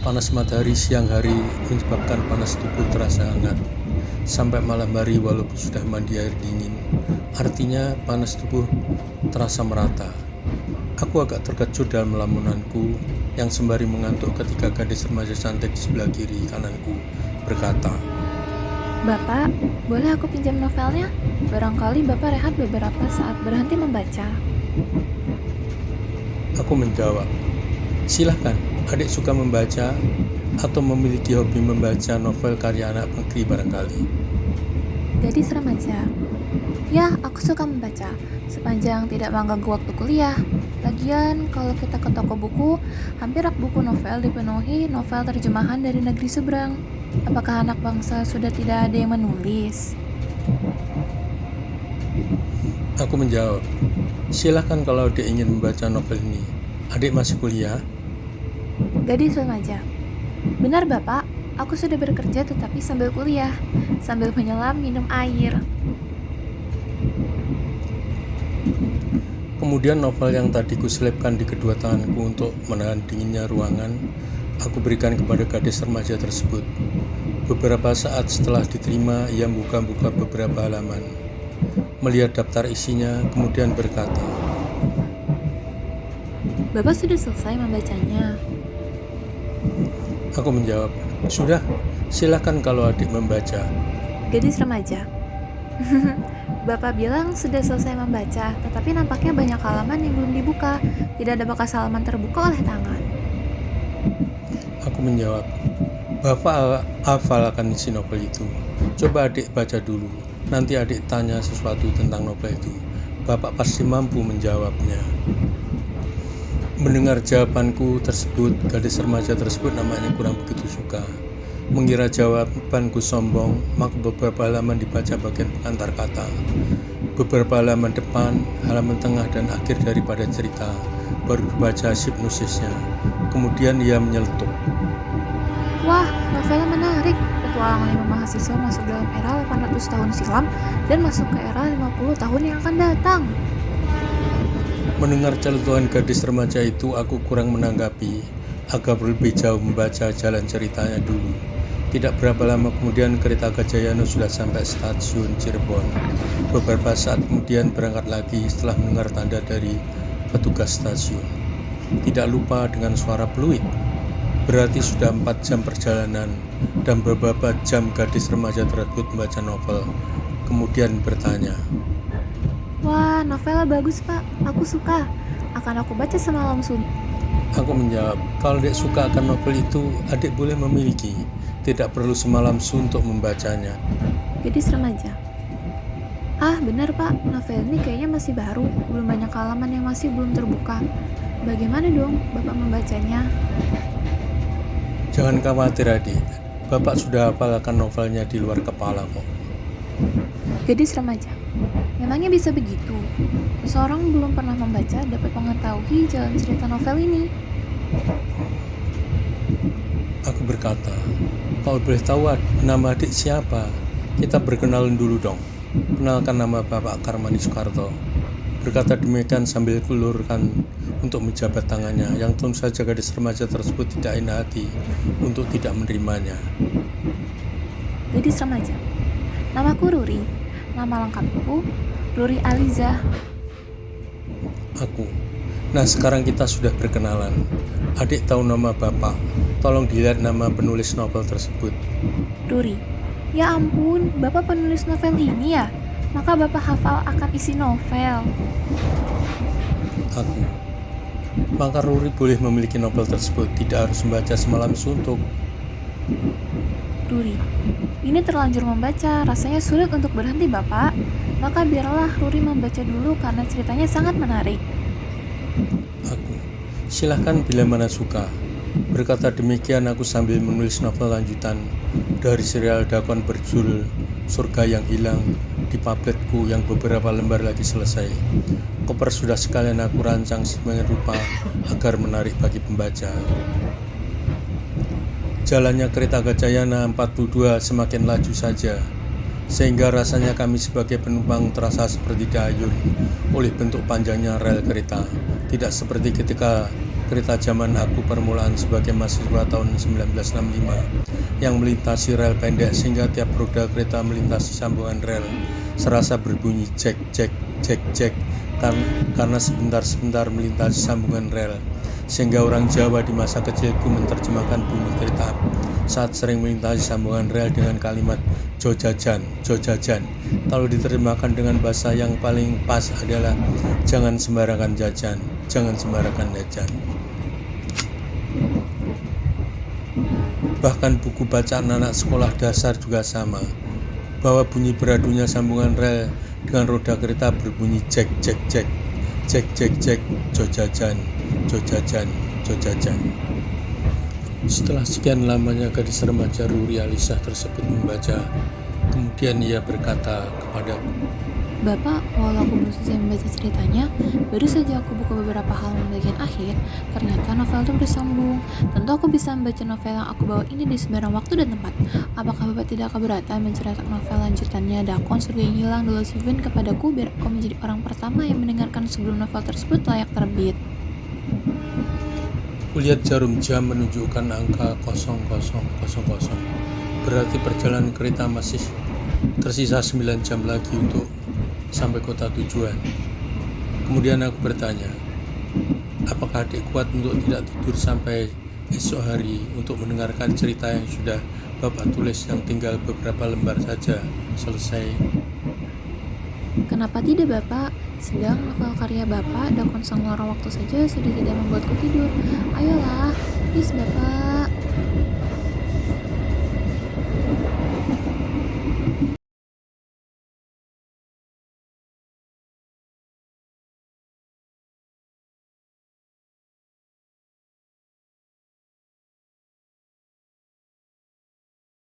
Panas matahari siang hari menyebabkan panas tubuh terasa hangat. Sampai malam hari walaupun sudah mandi air dingin, artinya panas tubuh terasa merata. Aku agak terkejut dalam lamunanku yang sembari mengantuk ketika gadis remaja cantik di sebelah kiri kananku berkata, Bapak, boleh aku pinjam novelnya? Barangkali Bapak rehat beberapa saat berhenti membaca. aku menjawab, silahkan, adik suka membaca atau memiliki hobi membaca novel karya anak negeri barangkali. Gadis remaja. Ya, aku suka membaca, sepanjang tidak mengganggu waktu kuliah. Lagian, kalau kita ke toko buku, hampir rak buku novel dipenuhi novel terjemahan dari negeri seberang. Apakah anak bangsa sudah tidak ada yang menulis? Aku menjawab, silahkan kalau adik ingin membaca novel ini. Adik masih kuliah? Gadis remaja. Benar Bapak, aku sudah bekerja tetapi sambil kuliah, sambil menyelam minum air. Kemudian novel yang tadi kuselipkan di kedua tanganku untuk menahan dinginnya ruangan, aku berikan kepada gadis remaja tersebut. Beberapa saat setelah diterima, ia buka-buka beberapa halaman. Melihat daftar isinya, kemudian berkata, Bapak sudah selesai membacanya. aku menjawab, sudah, silakan kalau adik membaca. Gadis remaja. Bapak bilang sudah selesai membaca, tetapi nampaknya banyak halaman yang belum dibuka. Tidak ada bekas halaman terbuka oleh tangan. Aku menjawab, Bapak hafal akan isi novel itu. Coba adik baca dulu. Nanti adik tanya sesuatu tentang novel itu. Bapak pasti mampu menjawabnya. Mendengar jawabanku tersebut, gadis remaja tersebut namanya kurang begitu suka. Mengira jawabanku sombong, maka beberapa halaman dibaca bagian pengantar kata. Beberapa halaman depan, halaman tengah dan akhir daripada cerita, baru dibaca hipnosisnya. Kemudian ia menyeletuk. Wah, novelnya menarik. Petualangan 5 mahasiswa masuk dalam era 800 tahun silam dan masuk ke era 50 tahun yang akan datang. Mendengar celutuhan gadis remaja itu, aku kurang menanggapi. Agak lebih jauh membaca jalan ceritanya dulu. Tidak berapa lama kemudian kereta Gajah Yana sudah sampai stasiun Cirebon. Beberapa saat kemudian berangkat lagi setelah mendengar tanda dari petugas stasiun. Tidak lupa dengan suara peluit. Berarti sudah 4 jam perjalanan dan beberapa jam gadis remaja tersebut membaca novel. Kemudian bertanya, Wah, novelnya bagus Pak. Aku suka. Akan aku baca semalam suntuk. aku menjawab, kalau adik suka akan novel itu, adik boleh memiliki. Tidak perlu semalam suntuk membacanya. Gadis remaja. Ah, benar Pak. Novel ini kayaknya masih baru. Belum banyak halaman yang masih belum terbuka. Bagaimana dong Bapak membacanya? Jangan khawatir adik, Bapak sudah hafal akan novelnya di luar kepala kok. Gadis remaja. Memangnya bisa begitu? Seseorang belum pernah membaca dapat mengetahui jalan cerita novel ini. Aku berkata, kalau boleh tahu nama adik siapa? Kita berkenalan dulu dong. Kenalkan, nama Bapak Karmani Soekarto. Berkata demikian sambil kulurkan untuk menjabat tangannya, yang tentu saja gadis remaja tersebut tidak enak hati untuk tidak menerimanya. Gadis remaja. Namaku Ruri. Nama lengkapku Ruri Aliza. Aku. Nah, sekarang kita sudah berkenalan. Adik tahu nama Bapak. Tolong dilihat nama penulis novel tersebut. Ruri. Ya ampun, Bapak penulis novel ini ya? Maka Bapak hafal akan isi novel. Aku. Maka Ruri boleh memiliki novel tersebut, tidak harus membaca semalam suntuk. Ruri. Ini terlanjur membaca, rasanya sulit untuk berhenti Bapak. Maka biarlah Ruri membaca dulu karena ceritanya sangat menarik. Aku. Silahkan bila mana suka. Berkata demikian aku sambil menulis novel lanjutan dari serial Dakon berjudul Surga yang Hilang di pamfletku yang beberapa lembar lagi selesai. Koper sudah sekalian aku rancang sedemikian rupa agar menarik bagi pembaca. Jalannya kereta Gajah Yana 42 semakin laju saja, sehingga rasanya kami sebagai penumpang terasa seperti dihayun oleh bentuk panjangnya rel kereta. Tidak seperti ketika Kereta zaman aku permulaan sebagai mahasiswa tahun 1965 yang melintasi rel pendek sehingga tiap roda kereta melintasi sambungan rel serasa berbunyi jek jek jek jek karena sebentar-sebentar melintasi sambungan rel, sehingga orang Jawa di masa kecilku menerjemahkan bunyi kereta saat sering melintasi sambungan rel dengan kalimat jojajan, jojajan. Kalau diterjemahkan dengan bahasa yang paling pas adalah jangan sembarangan jajan, jangan sembarangan jajan. Bahkan buku bacaan anak sekolah dasar juga sama, bahwa bunyi beradunya sambungan rel dengan roda kereta berbunyi jek jek jek jek jek jek jojajan, jojajan, jojajan. Setelah sekian lamanya gadis remaja Ruri Alisah tersebut membaca, kemudian ia berkata kepadaku, Bapak, walau aku belum selesai membaca ceritanya, baru saja aku buka beberapa halaman bagian akhir, ternyata novel itu bersambung. Tentu aku bisa membaca novel yang aku bawa ini di sembarang waktu dan tempat. Apakah Bapak tidak keberatan menceritakan novel lanjutannya Dakon Surga yang Hilang The Lost Heaven kepadaku biar aku menjadi orang pertama yang mendengarkan sebelum novel tersebut layak terbit? kulihat jarum jam menunjukkan angka 0000. Berarti perjalanan kereta masih tersisa 9 jam lagi untuk sampai kota tujuan. Kemudian aku bertanya, apakah adik kuat untuk tidak tidur sampai esok hari untuk mendengarkan cerita yang sudah Bapak tulis yang tinggal beberapa lembar saja selesai? Kenapa tidak Bapak? Sedang novel karya Bapak, Dakon Sang Lorong Waktu saja sudah tidak membuatku tidur. Ayolah, please Bapak.